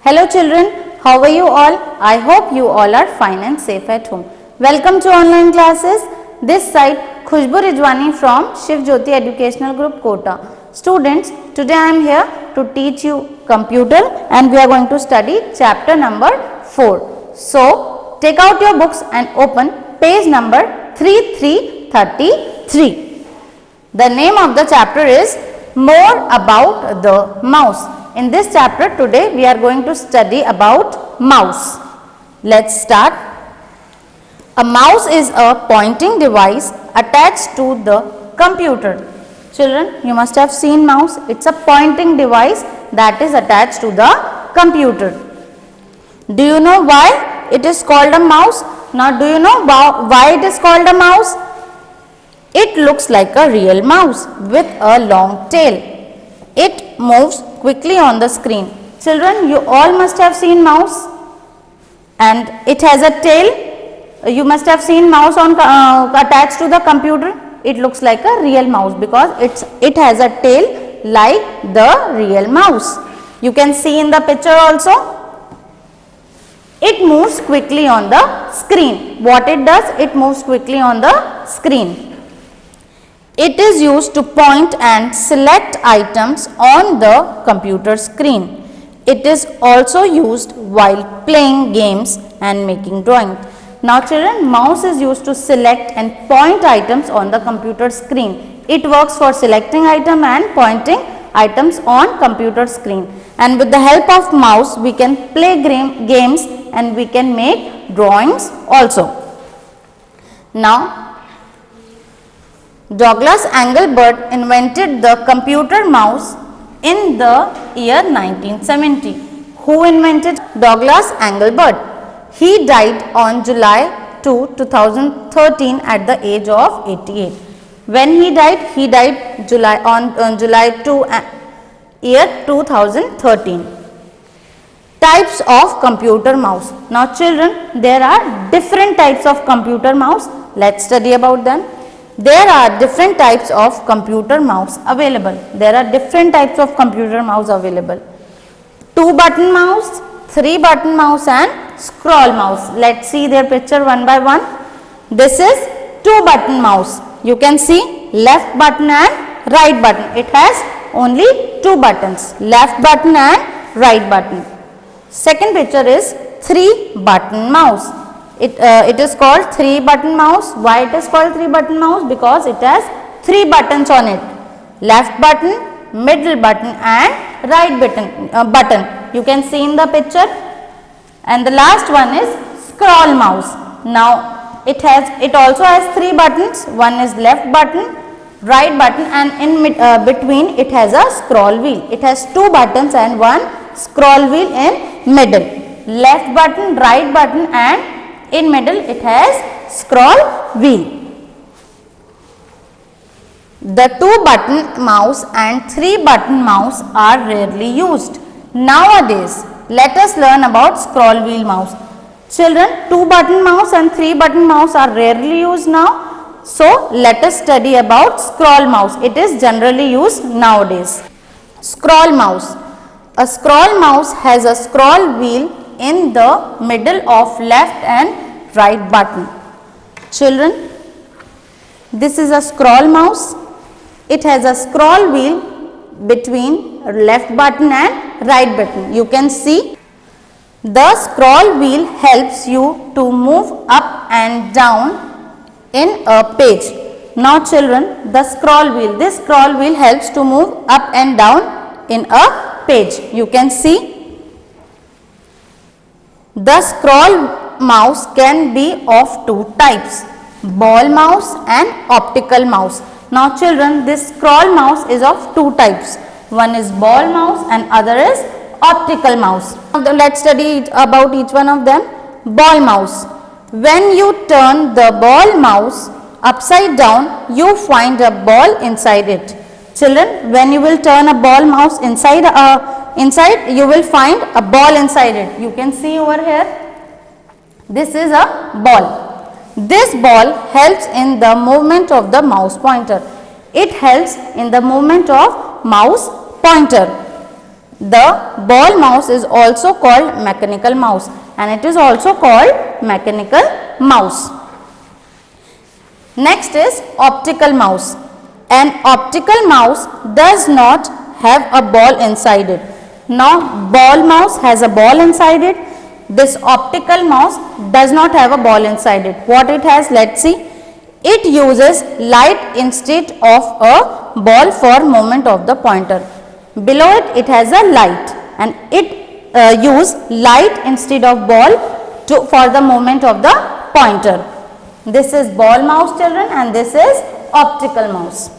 Hello children, how are you all? I hope you all are fine and safe at home. Welcome to online classes. This side Khushbu Rijwani from Shiv Jyoti Educational Group Kota. Students, today I am here to teach you computer and we are going to study chapter number 4. So, take out your books and open page number 3333. The name of the chapter is More About the Mouse. In this chapter today we are going to study about mouse. Let's start. A mouse is a pointing device attached to the computer. Children, you must have seen mouse. It's a pointing device that is attached to the computer. Do you know why it is called a mouse? Now do you know why it is called a mouse? It looks like a real mouse with a long tail. It moves quickly on the screen. Children, you all must have seen mouse and it has a tail. You must have seen mouse on attached to the computer. It looks like a real mouse because it has a tail like the real mouse. You can see in the picture also. It moves quickly on the screen. What it does? It moves quickly on the screen. It is used to point and select items on the computer screen. It is also used while playing games and making drawings. Now children, mouse is used to select and point items on the computer screen. It works for selecting item and pointing items on computer screen. And with the help of mouse, we can play games and we can make drawings also. Now, Douglas Engelbart invented the computer mouse in the year 1970. Who invented Douglas Engelbart? He died on July 2, 2013 at the age of 88. When he died on July 2, year 2013. Types of computer mouse. Now children, there are different types of computer mouse. Let's study about them. There are different types of computer mouse available. 2-button mouse, 3-button mouse and scroll mouse. Let's see their picture one by one. This is 2-button mouse. You can see left button and right button. It has only 2 buttons, left button and right button. Second picture is 3-button mouse. It is called 3-button mouse. Why it is called 3-button mouse? Because it has 3 buttons on it. Left button, middle button and right button. You can see in the picture. And the last one is scroll mouse. Now it also has 3 buttons. One is left button, right button and in between it has a scroll wheel. It has 2 buttons and one scroll wheel in middle. Left button, right button and in middle it has scroll wheel. The 2-button mouse and 3-button mouse are rarely used. Nowadays, let us learn about scroll wheel mouse. Children, 2-button mouse and 3-button mouse are rarely used now. So, let us study about scroll mouse. It is generally used nowadays. Scroll mouse. A scroll mouse has a scroll wheel in the middle of left and right button. Children, this is a scroll mouse. It has a scroll wheel between left button and right button. You can see the scroll wheel helps you to move up and down in a page. Now children, this scroll wheel helps to move up and down in a page. You can see the scroll mouse can be of 2 types, ball mouse and optical mouse. Now children, this scroll mouse is of 2 types. One is ball mouse and other is optical mouse. Now let's study about each one of them. Ball mouse. When you turn the ball mouse upside down, you find a ball inside it. Children, when you will turn a ball mouse inside you will find a ball inside it. You can see over here. This is a ball. This ball helps in the movement of the mouse pointer. It helps in the movement of mouse pointer. The ball mouse is also called mechanical mouse, and it is also called mechanical mouse. Next is optical mouse. An optical mouse does not have a ball inside it. Now, ball mouse has a ball inside it. This optical mouse does not have a ball inside it. What it has? Let's see. It uses light instead of a ball for movement of the pointer. Below it, it has a light, and it use light instead of ball for the movement of the pointer. This is ball mouse, children, and this is optical mouse.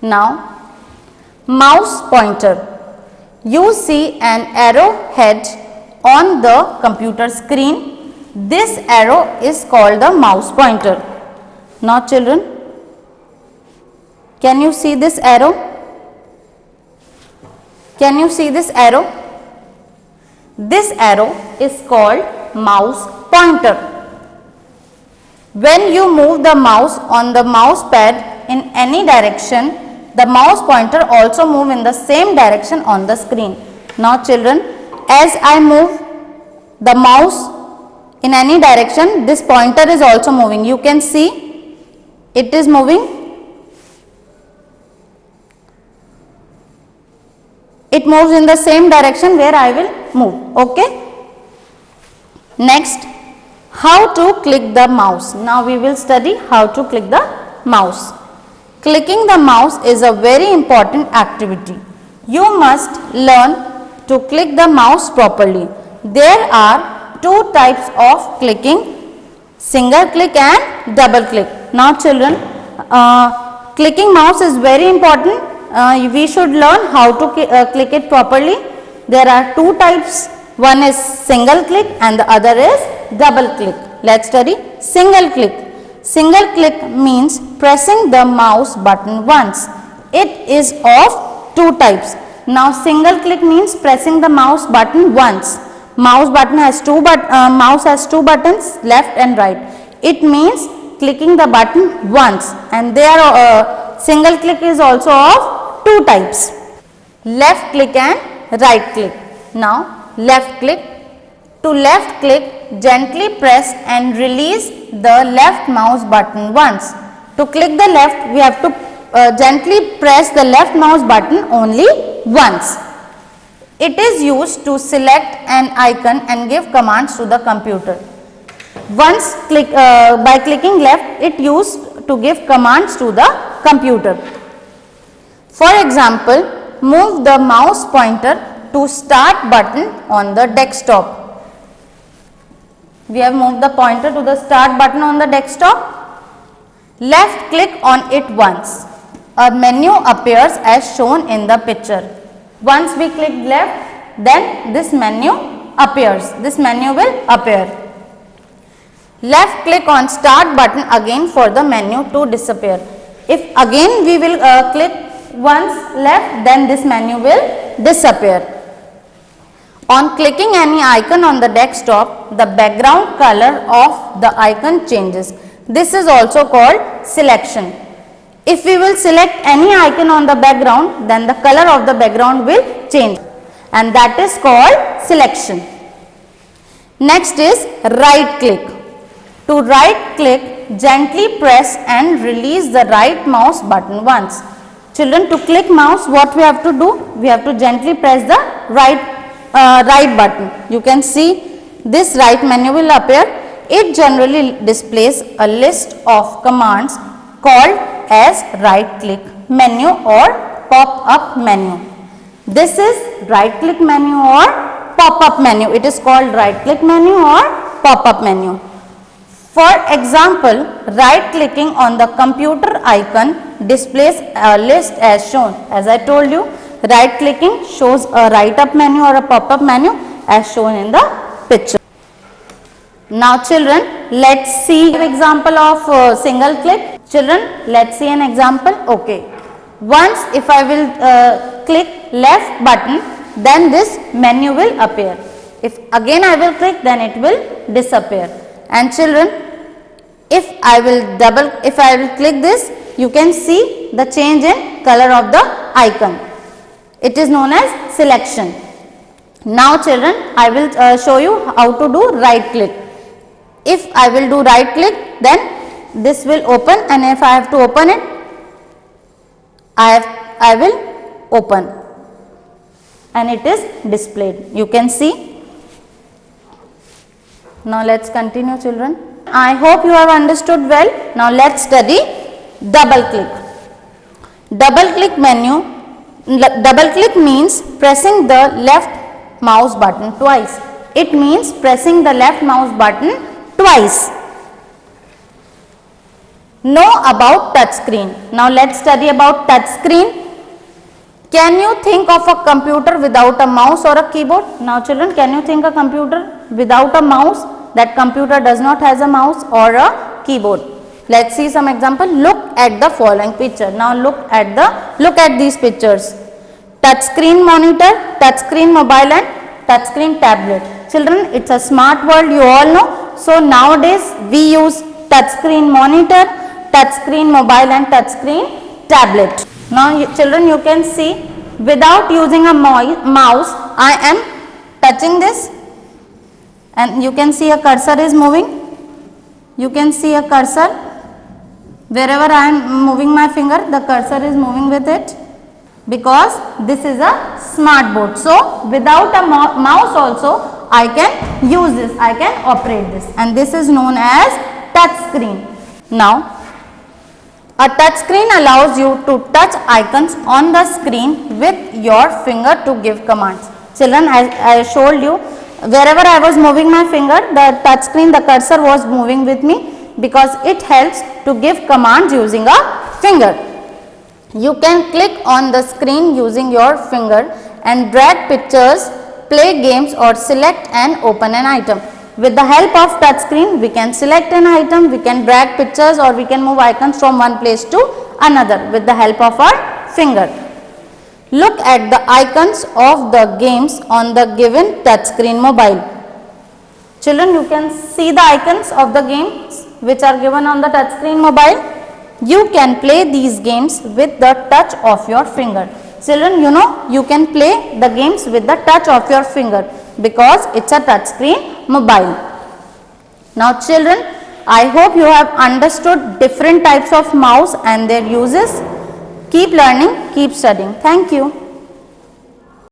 Now, mouse pointer. You see an arrow head on the computer screen. This arrow is called the mouse pointer. Now, children, can you see this arrow? Can you see this arrow? This arrow is called mouse pointer. When you move the mouse on the mouse pad in any direction, the mouse pointer also move in the same direction on the screen. Now, children, as I move the mouse in any direction, this pointer is also moving. You can see it is moving. It moves in the same direction where I will move. Okay. Next, how to click the mouse. Now we will study how to click the mouse. Clicking the mouse is a very important activity. You must learn to click the mouse properly. There are two types of clicking, single click and double click. Now, children, clicking mouse is very important. We should learn how to click it properly. There are two types. One is single click and the other is double click. Let's study single click. Single click means pressing the mouse button once. It is of two types. Now, single click means pressing the mouse button once. Mouse has two buttons, left and right. It means clicking the button once, and single click is also of two types, left click and right click. Now, left click. To left click, gently press and release the left mouse button once. To click the left, we have to gently press the left mouse button only once. It is used to select an icon and give commands to the computer. Once by clicking left, it used to give commands to the computer. For example, move the mouse pointer to start button on the desktop. We have moved the pointer to the start button on the desktop. Left click on it once. A menu appears as shown in the picture. Once we click left, then this menu appears. This menu will appear. Left click on start button again for the menu to disappear. If again we will click once left, then this menu will disappear. On clicking any icon on the desktop, the background color of the icon changes. This is also called selection. If we will select any icon on the background, then the color of the background will change, and that is called selection. Next is right click. To right click, gently press and release the right mouse button once. Children, to click mouse, what we have to do? We have to gently press the right button. You can see this right menu will appear. It generally displays a list of commands called as right click menu or pop up menu. This is right click menu or pop up menu. It is called right click menu or pop up menu. For example, right clicking on the computer icon displays a list as shown. As I told you, right clicking shows a right up menu or a pop up menu as shown in the picture. Now, children, let's see an example of single click. Children, let's see an example. Okay. Once if I will click left button, then this menu will appear. If again I will click, then it will disappear. And children, if I will click this, you can see the change in color of the icon. It is known as selection. Now children, I will show you how to do right click. If I will do right click, then this will open, and if I have to open it, I will open, and it is displayed. You can see. Now let's continue children. I hope you have understood well. Now let's study double click. Double click menu. Double click means pressing the left mouse button twice. It means pressing the left mouse button twice. Know about touch screen. Now let's study about touch screen. Can you think of a computer without a mouse or a keyboard? Now children, can you think a computer without a mouse? That computer does not has a mouse or a keyboard. Let's see some example. Look at the following picture. Now look at these pictures. Touch screen monitor, touch screen mobile, and touch screen tablet. Children, it's a smart world, you all know. So nowadays we use touch screen monitor, touch screen mobile, and touch screen tablet. Now children, you can see, without using a mouse, I am touching this, and you can see a cursor is moving. You can see a cursor. Wherever I am moving my finger, the cursor is moving with it, because this is a smart board. So without a mouse also I can use this, I can operate this, and this is known as touch screen. Now a touch screen allows you to touch icons on the screen with your finger to give commands. Children, I showed you, wherever I was moving my finger, the touch screen, the cursor was moving with me, because it helps to give commands using a finger. You can click on the screen using your finger and drag pictures, play games, or select and open an item. With the help of touch screen, we can select an item, we can drag pictures, or we can move icons from one place to another with the help of our finger. Look at the icons of the games on the given touch screen mobile. Children, you can see the icons of the games which are given on the touch screen mobile. You can play these games with the touch of your finger. Children, you know, you can play the games with the touch of your finger, because it's a touch screen mobile. Now children, I hope you have understood different types of mouse and their uses. Keep learning, keep studying. Thank you.